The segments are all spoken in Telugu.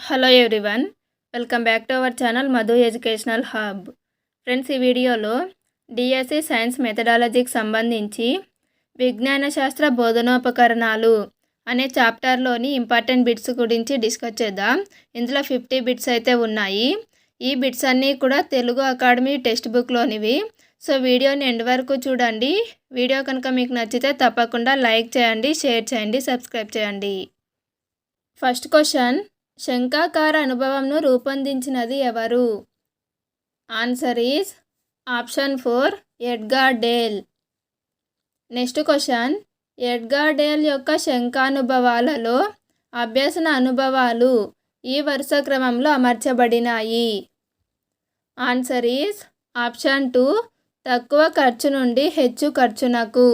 Hello everyone, welcome back to our channel Madhu educational hub. Friends, ఈ వీడియోలో డిఎస్సి సైన్స్ మెథడాలజీకి సంబంధించి విజ్ఞాన శాస్త్ర బోధనోపకరణాలు అనే చాప్టర్లోని ఇంపార్టెంట్ బిట్స్ గురించి డిస్కస్ చేద్దాం. ఇందులో 50 బిట్స్ అయితే ఉన్నాయి. ఈ బిట్స్ అన్నీ కూడా తెలుగు అకాడమీ టెక్స్ట్ బుక్లోనివి. సో వీడియోని ఎండ్ వరకు చూడండి. వీడియో కనుక మీకు నచ్చితే తప్పకుండా లైక్ చేయండి, షేర్ చేయండి, సబ్స్క్రైబ్ చేయండి. ఫస్ట్ క్వశ్చన్, శంఖాకార అనుభవంను రూపొందించినది ఎవరు? Answer is option 4 Edgar Dale. Next question, Edgar Dale యొక్క శంఖానుభవాలలో అభ్యసన అనుభవాలు ఈ వరుస క్రమంలో అమర్చబడినాయి. ఆన్సర్ ఈజ్ ఆప్షన్ 2 తక్కువ ఖర్చు నుండి హెచ్చు ఖర్చునకు.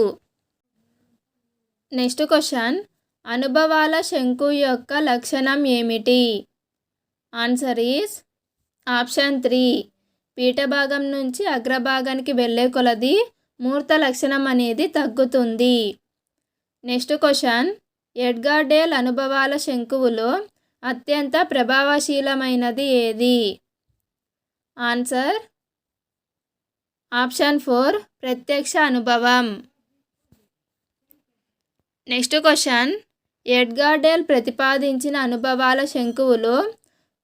నెక్స్ట్ క్వశ్చన్, అనుభవాల శంకు యొక్క లక్షణం ఏమిటి? ఆన్సర్ ఈజ్ ఆప్షన్ 3 పీఠభాగం నుంచి అగ్రభాగానికి వెళ్ళే కొలది మూర్త లక్షణం అనేది తగ్గుతుంది. నెక్స్ట్ క్వశ్చన్, ఎడ్గార్ డేల్ అనుభవాల శంకువులో అత్యంత ప్రభావశీలమైనది ఏది? ఆన్సర్ ఆప్షన్ 4 ప్రత్యక్ష అనుభవం. నెక్స్ట్ క్వశ్చన్, ఎడ్గార్ డేల్ ప్రతిపాదించిన అనుభవాల శంకువులో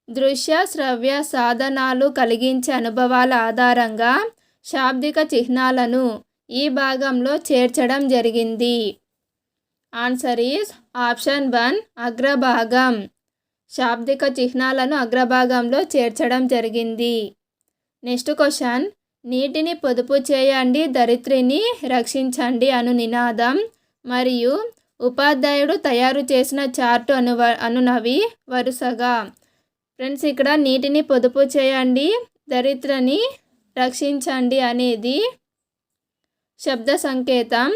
దృశ్య శ్రవ్య సాధనాలు కలిగించే అనుభవాల ఆధారంగా శాబ్దిక చిహ్నాలను ఈ భాగంలో చేర్చడం జరిగింది. Answer is option 1 అగ్రభాగం. శాబ్దిక చిహ్నాలను అగ్రభాగంలో చేర్చడం జరిగింది. నెక్స్ట్ క్వశ్చన్, నీటిని పొదుపు చేయండి, ధరిత్రిని రక్షించండి అను నినాదం మరియు ఉపాధ్యాయుడు తయారు చేసిన చార్టు అనునవి వరుసగా. ఫ్రెండ్స్, ఇక్కడ నీటిని పొదుపు చేయండి, ధరిత్రిని రక్షించండి అనేది శబ్ద సంకేతం.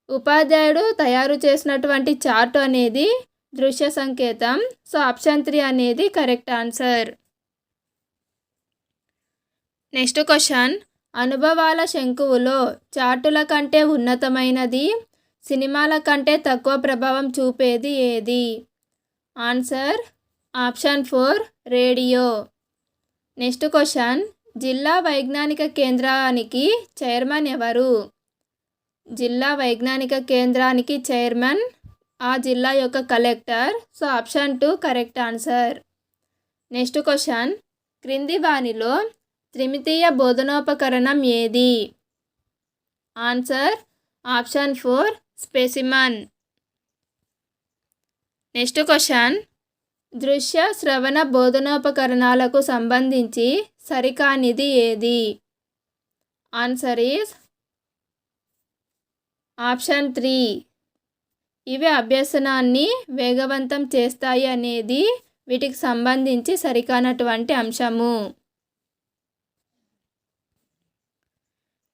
ఉపాధ్యాయుడు తయారు చేసినటువంటి చార్టు అనేది దృశ్య సంకేతం. సో ఆప్షన్ 3 అనేది కరెక్ట్ ఆన్సర్. నెక్స్ట్ క్వశ్చన్, అనుభవాల శంకువులో చార్టుల కంటే ఉన్నతమైనది, సినిమాల కంటే తక్కువ ప్రభావం చూపేది ఏది? Answer option 4 radio. Next question, జిల్లా వైజ్ఞానిక కేంద్రానికి చైర్మన్ ఎవరు? జిల్లా వైజ్ఞానిక కేంద్రానికి చైర్మన్ ఆ జిల్లా యొక్క collector. So option 2 correct answer. Next question, క్రింది వానిలో త్రిమితీయ బోధనోపకరణం ఏది? Answer option 4 specimen. Next question, దృశ్య శ్రవణ బోధనోపకరణాలకు సంబంధించి సరికానిది ఏది? ఆన్సర్ ఈజ్ ఆప్షన్ 3 ఇవి అభ్యసనాన్ని వేగవంతం చేస్తాయి అనేది వీటికి సంబంధించి సరికానటువంటి అంశము.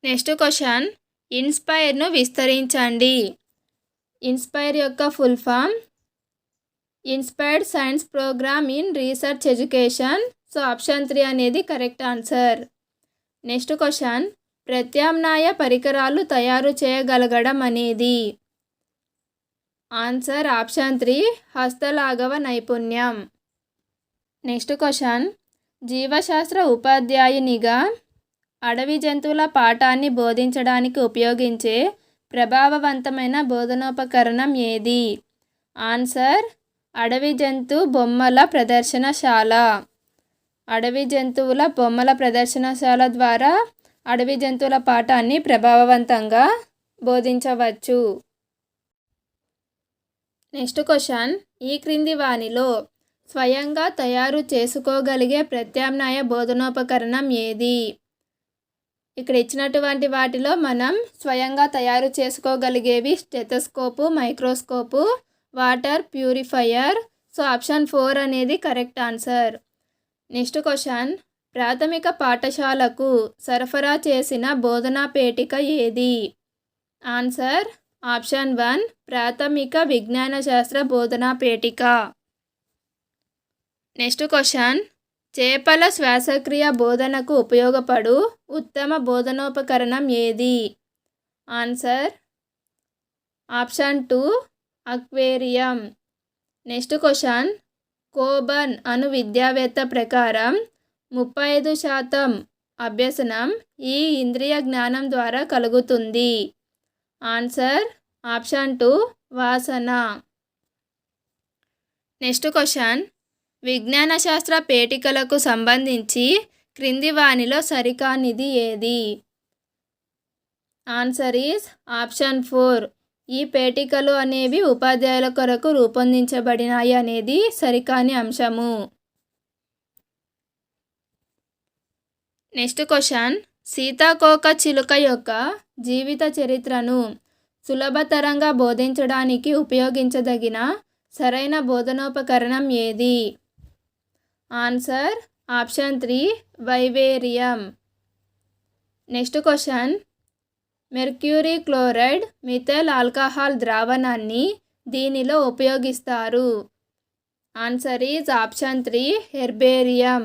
నెక్స్ట్ క్వశ్చన్, ఇన్స్పైర్ను విస్తరించండి. ఇన్స్పైర్ యొక్క full form inspired science programme in research education. So option 3 అనేది కరెక్ట్ ఆన్సర్. నెక్స్ట్ క్వశ్చన్, ప్రత్యామ్నాయ పరికరాలు తయారు చేయగలగడం అనేది? ఆన్సర్ ఆప్షన్ 3 హస్తలాఘవ నైపుణ్యం. నెక్స్ట్ క్వశ్చన్, జీవశాస్త్ర ఉపాధ్యాయునిగా అడవి జంతువుల పాఠాన్ని బోధించడానికి ఉపయోగించే ప్రభావవంతమైన బోధనోపకరణం ఏది? ఆన్సర్ అడవి జంతు బొమ్మల ప్రదర్శనశాల. అడవి జంతువుల బొమ్మల ప్రదర్శనశాల ద్వారా అడవి జంతువుల పాఠాన్ని ప్రభావవంతంగా బోధించవచ్చు. నెక్స్ట్ క్వశ్చన్, ఈ క్రింది వానిలో స్వయంగా తయారు చేసుకోగలిగే ప్రత్యామ్నాయ బోధనోపకరణం ఏది? ఇక్కడ ఇచ్చినటువంటి వాటిలో మనం స్వయంగా తయారు చేసుకోగలిగేవి stethoscope, microscope, water purifier. So option 4 అనేది కరెక్ట్ ఆన్సర్. నెక్స్ట్ క్వశ్చన్, ప్రాథమిక పాఠశాలకు సరఫరా చేసిన బోధనా పేటిక ఏది? ఆన్సర్ ఆప్షన్ 1 ప్రాథమిక విజ్ఞాన శాస్త్ర బోధనా పేటిక. నెక్స్ట్ క్వశ్చన్, చేపల శ్వాసక్రియ బోధనకు ఉపయోగపడు ఉత్తమ బోధనోపకరణం ఏది? Answer option 2 aquarium. Next question, Coburn అను విద్యావేత్త ప్రకారం 35% అభ్యసనం ఈ ఇంద్రియ జ్ఞానం ద్వారా కలుగుతుంది. ఆన్సర్ ఆప్షన్ 2 వాసన. నెక్స్ట్ క్వశ్చన్, విజ్ఞాన శాస్త్ర పేటికలకు సంబంధించి క్రింది వానిలో సరికానిది ఏది? Answer is option 4. ఈ పేటికలు అనేవి ఉపాధ్యాయుల కొరకు రూపొందించబడినాయి అనేది సరికాని అంశము. నెక్స్ట్ క్వశ్చన్, సీతాకోక చిలుక యొక్క జీవిత చరిత్రను సులభతరంగా బోధించడానికి ఉపయోగించదగిన సరైన బోధనోపకరణం ఏది? Answer option 3 వైవేరియం. Next question, mercury chloride methyl alcohol ద్రావణాన్ని దీనిలో ఉపయోగిస్తారు. Answer is option 3 herbarium.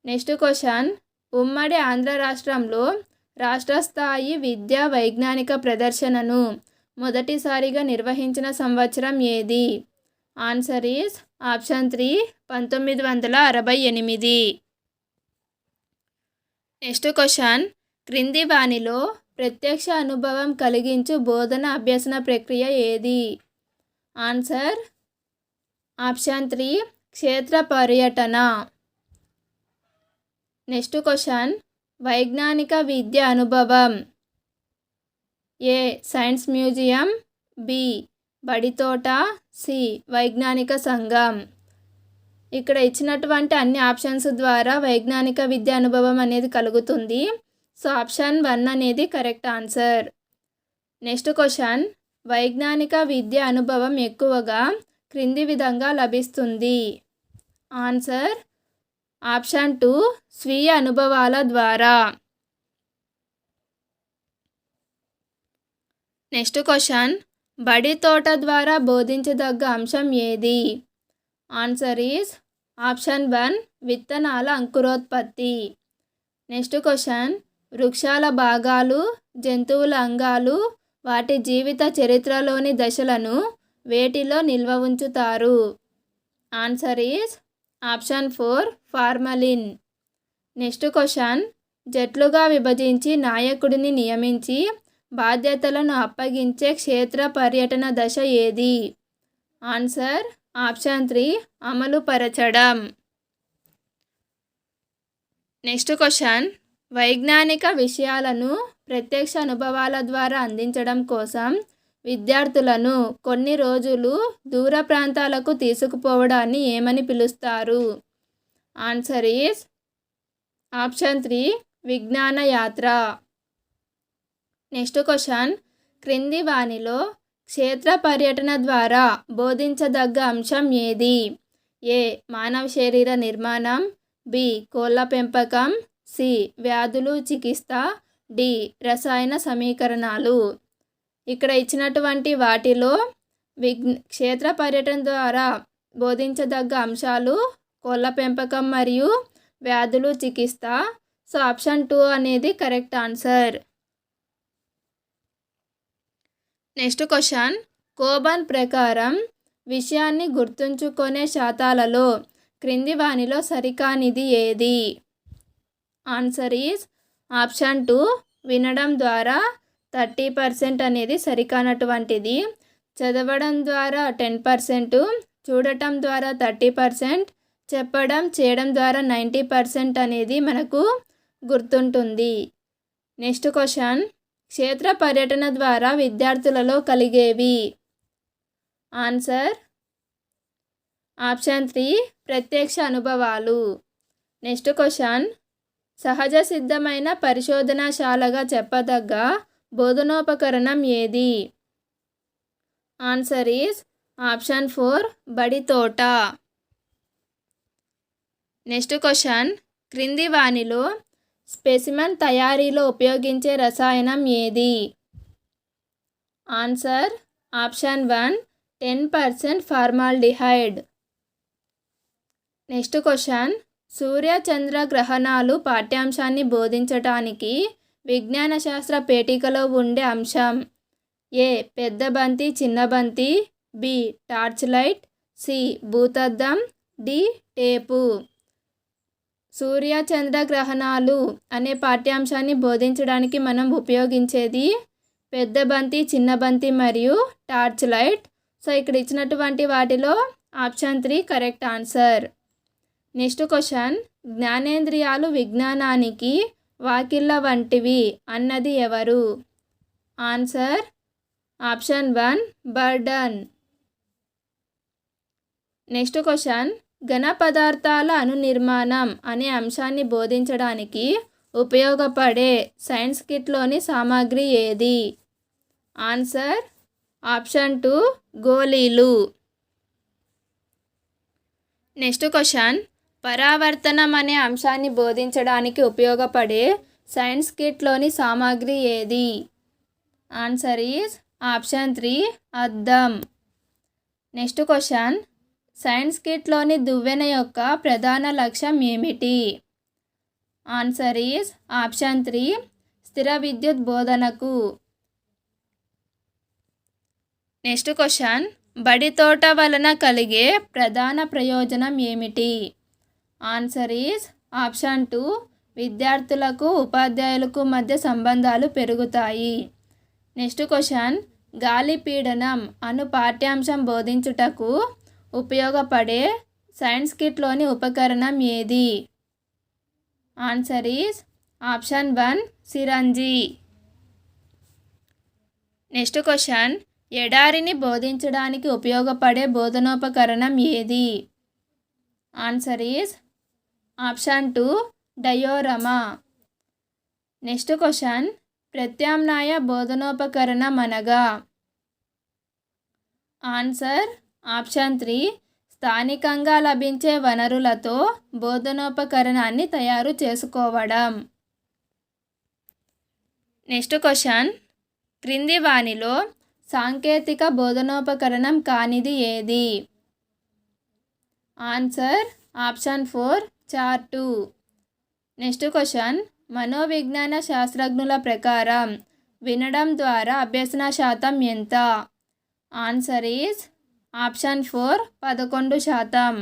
Next question, ఉమ్మడి ఆంధ్ర రాష్ట్రంలో రాష్ట్ర స్థాయి విద్యా వైజ్ఞానిక ప్రదర్శనను మొదటిసారిగా నిర్వహించిన సంవత్సరం ఏది? Answer is option 3 1968. Next question, క్రింది వానిలో ప్రత్యక్ష అనుభవం కలిగించు బోధన అభ్యసన ప్రక్రియ ఏది? ఆన్సర్ ఆప్షన్ 3 క్షేత్ర పర్యటన. నెక్స్ట్ క్వశ్చన్, వైజ్ఞానిక విద్య అనుభవం. ఏ సైన్స్ మ్యూజియం, బి బడితోట, సి వైజ్ఞానిక సంఘం. ఇక్కడ ఇచ్చినటువంటి అన్ని ఆప్షన్స్ ద్వారా వైజ్ఞానిక విద్య అనుభవం అనేది కలుగుతుంది. సో ఆప్షన్ 1 అనేది కరెక్ట్ ఆన్సర్. నెక్స్ట్ క్వశ్చన్, వైజ్ఞానిక విద్య అనుభవం ఎక్కువగా క్రింది విధంగా లభిస్తుంది. ఆన్సర్ ఆప్షన్ 2 స్వీయ అనుభవాల ద్వారా. నెక్స్ట్ క్వశ్చన్, బడి తోట ద్వారా బోధించదగ్గ అంశం ఏది? ఆన్సర్ ఈజ్ ఆప్షన్ 1 విత్తనాల అంకురోత్పత్తి. నెక్స్ట్ క్వశ్చన్, వృక్షాల భాగాలు, జంతువుల అంగాలు, వాటి జీవిత చరిత్రలోని దశలను వేటిలో నిల్వ ఉంచుతారు? Answer is option 4 formalin. Next question, జట్లుగా విభజించి నాయకుడిని నియమించి బాధ్యతలను అప్పగించే క్షేత్ర పర్యటన దశ ఏది? ఆన్సర్ ఆప్షన్ 3 అమలు పరచడం. నెక్స్ట్ క్వశ్చన్, వైజ్ఞానిక విషయాలను ప్రత్యక్ష అనుభవాల ద్వారా అందించడం కోసం విద్యార్థులను కొన్ని రోజులు దూర ప్రాంతాలకు తీసుకుపోవడాన్ని ఏమని పిలుస్తారు? ఆన్సర్ ఈజ్ ఆప్షన్ 3 విజ్ఞాన యాత్ర. నెక్స్ట్ క్వశ్చన్, క్రింది వానిలో క్షేత్ర పర్యటన ద్వారా బోధించదగ్గ అంశం ఏది? ఏ మానవ శరీర నిర్మాణం, బి కోళ్ళ పెంపకం, సి వ్యాధులు చికిత్స, డి రసాయన సమీకరణాలు. ఇక్కడ ఇచ్చినటువంటి వాటిలో క్షేత్ర పర్యటన ద్వారా బోధించదగ్గ అంశాలు కోళ్ళ పెంపకం మరియు వ్యాధులు చికిత్స. సో ఆప్షన్ 2 అనేది కరెక్ట్ ఆన్సర్. నెక్స్ట్ క్వశ్చన్, కోబర్న్ ప్రకారం విషయాన్ని గుర్తుంచుకునే శాతాలలో క్రింది వానిలో సరికానిది ఏది? ఆన్సర్ ఈజ్ ఆప్షన్ 2 వినడం ద్వారా 30% అనేది సరికానటువంటిది. చదవడం ద్వారా 10%, చూడటం ద్వారా 30%, చెప్పడం చేయడం ద్వారా 90% అనేది మనకు గుర్తుంటుంది. నెక్స్ట్ క్వశ్చన్, క్షేత్ర పర్యటన ద్వారా విద్యార్థులలో కలిగేవి? ఆన్సర్ ఆప్షన్ 3 ప్రత్యక్ష అనుభవాలు. నెక్స్ట్ క్వశ్చన్, సహజ సిద్ధమైన పరిశోధనాశాలగా చెప్పదగ్గ బోధనోపకరణం ఏది? ఆన్సర్ ఈజ్ ఆప్షన్ 4 బడి తోట. నెక్స్ట్ క్వశ్చన్, క్రింది వానిలో స్పెసిమన్ తయారీలో ఉపయోగించే రసాయనం ఏది? Answer option 1 10% formaldehyde. Next question, సూర్య చంద్ర గ్రహణాలు పాఠ్యాంశాన్ని బోధించటానికి విజ్ఞాన శాస్త్ర పేటికలో ఉండే అంశం. ఏ పెద్ద బంతి చిన్న బంతి, బి టార్చ్ లైట్, సి భూతద్దం, డి టేపు. సూర్య చంద్ర గ్రహణాలు అనే పాఠ్యాంశాన్ని బోధించడానికి మనం ఉపయోగించేది పెద్ద బంతి, చిన్న బంతి మరియు టార్చ్ లైట్. సో ఇక్కడ ఇచ్చినటువంటి వాటిలో option 3 correct answer. Next question, జ్ఞానేంద్రియాలు విజ్ఞానానికి వాకిళ్ళ వంటివి అన్నది ఎవరు? Answer option 1 burden. Next question, ఘన పదార్థాల అణునిర్మాణం అనే అంశాన్ని బోధించడానికి ఉపయోగపడే సైన్స్ కిట్లోని సామాగ్రి ఏది? ఆన్సర్ ఆప్షన్ 2 గోళీలు. నెక్స్ట్ క్వశ్చన్, పరావర్తనం అనే అంశాన్ని బోధించడానికి ఉపయోగపడే సైన్స్ కిట్లోని సామాగ్రి ఏది? ఆన్సర్ ఈజ్ ఆప్షన్ 3 అద్దం. నెక్స్ట్ క్వశ్చన్, సైన్స్ కిట్లోని దువ్వెన యొక్క ప్రధాన లక్ష్యం ఏమిటి? ఆన్సర్ ఈజ్ ఆప్షన్ 3 స్థిర విద్యుత్ బోధనకు. నెక్స్ట్ క్వశ్చన్, బడి తోట వలన కలిగే ప్రధాన ప్రయోజనం ఏమిటి? ఆన్సర్ ఈజ్ ఆప్షన్ 2 విద్యార్థులకు ఉపాధ్యాయులకు మధ్య సంబంధాలు పెరుగుతాయి. నెక్స్ట్ క్వశ్చన్, గాలి పీడనం అను పాఠ్యాంశం బోధించుటకు ఉపయోగపడే సైన్స్ కిట్లోని ఉపకరణం ఏది? Answer is option 1 syringe. Next question, ఎడారిని బోధించడానికి ఉపయోగపడే బోధనోపకరణం ఏది? Answer is option 2 diorama. Next question, ప్రత్యామ్నాయ బోధనోపకరణం అనగా? ఆన్సర్ ఆప్షన్ 3 స్థానికంగా లభించే వనరులతో బోధనోపకరణాన్ని తయారు చేసుకోవడం. నెక్స్ట్ క్వశ్చన్, క్రింది వానిలో సాంకేతిక బోధనోపకరణం కానిది ఏది? Answer option 4 chart. Next question, మనోవిజ్ఞాన శాస్త్రజ్ఞుల ప్రకారం వినడం ద్వారా అభ్యసన శాతం ఎంత? Answer is option 4 11%.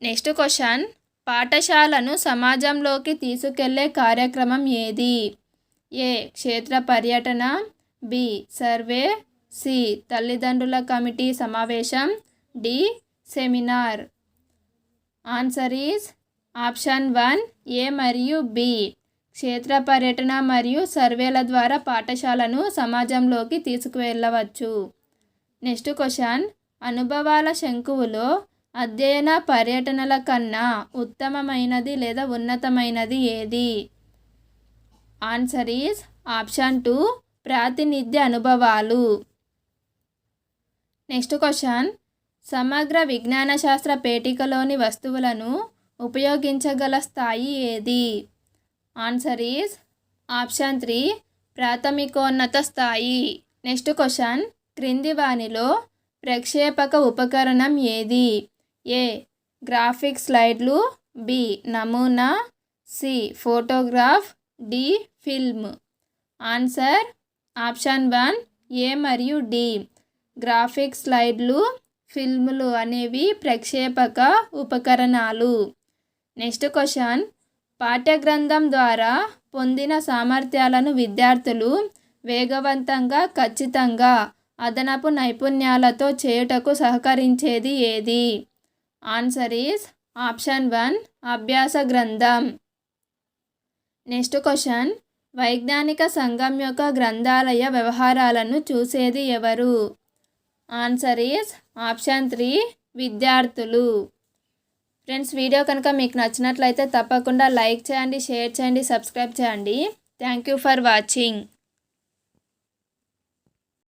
Next question, పాఠశాలను సమాజంలోకి తీసుకెళ్లే కార్యక్రమం ఏది? ఏ క్షేత్ర పర్యటన, బి సర్వే, సి తల్లిదండ్రుల కమిటీ సమావేశం, D seminar. Answer is option 1 A మరియు బి క్షేత్ర పర్యటన మరియు సర్వేల ద్వారా పాఠశాలను సమాజంలోకి తీసుకువెళ్ళవచ్చు. నెక్స్ట్ క్వశ్చన్, అనుభవాల శంకువులో అధ్యయన పర్యటనల కన్నా ఉత్తమమైనది లేదా ఉన్నతమైనది ఏది? ఆన్సర్ ఈజ్ ఆప్షన్ 2 ప్రాతినిధ్య అనుభవాలు. నెక్స్ట్ క్వశ్చన్, సమగ్ర విజ్ఞాన శాస్త్ర పేటికలోని వస్తువులను ఉపయోగించగల స్థాయి ఏది? ఆన్సర్ ఈజ్ ఆప్షన్ 3 ప్రాథమికోన్నత స్థాయి. నెక్స్ట్ క్వశ్చన్, క్రింది వానిలో ప్రక్షేపక ఉపకరణం ఏది? ఏ గ్రాఫిక్ స్లైడ్లు, బి నమూనా, C photograph, D film. Answer option 1 A మరియు డి గ్రాఫిక్ స్లైడ్లు, ఫిల్ములు అనేవి ప్రక్షేపక ఉపకరణాలు. నెక్స్ట్ క్వశ్చన్, పాఠ్యగ్రంథం ద్వారా పొందిన సామర్థ్యాలను విద్యార్థులు వేగవంతంగా, ఖచ్చితంగా, అదనపు నైపుణ్యాలతో చేయుటకు సహకరించేది ఏది? ఆన్సర్ ఈజ్ ఆప్షన్ 1 అభ్యాస గ్రంథం. నెక్స్ట్ క్వశ్చన్, వైజ్ఞానిక సంఘం యొక్క గ్రంథాలయ వ్యవహారాలను చూసేది ఎవరు? ఆన్సర్ ఈజ్ ఆప్షన్ 3 విద్యార్థులు. ఫ్రెండ్స్, వీడియో కనుక మీకు నచ్చినట్లయితే తప్పకుండా లైక్ చేయండి, షేర్ చేయండి, సబ్స్క్రైబ్ చేయండి. Thank you for watching.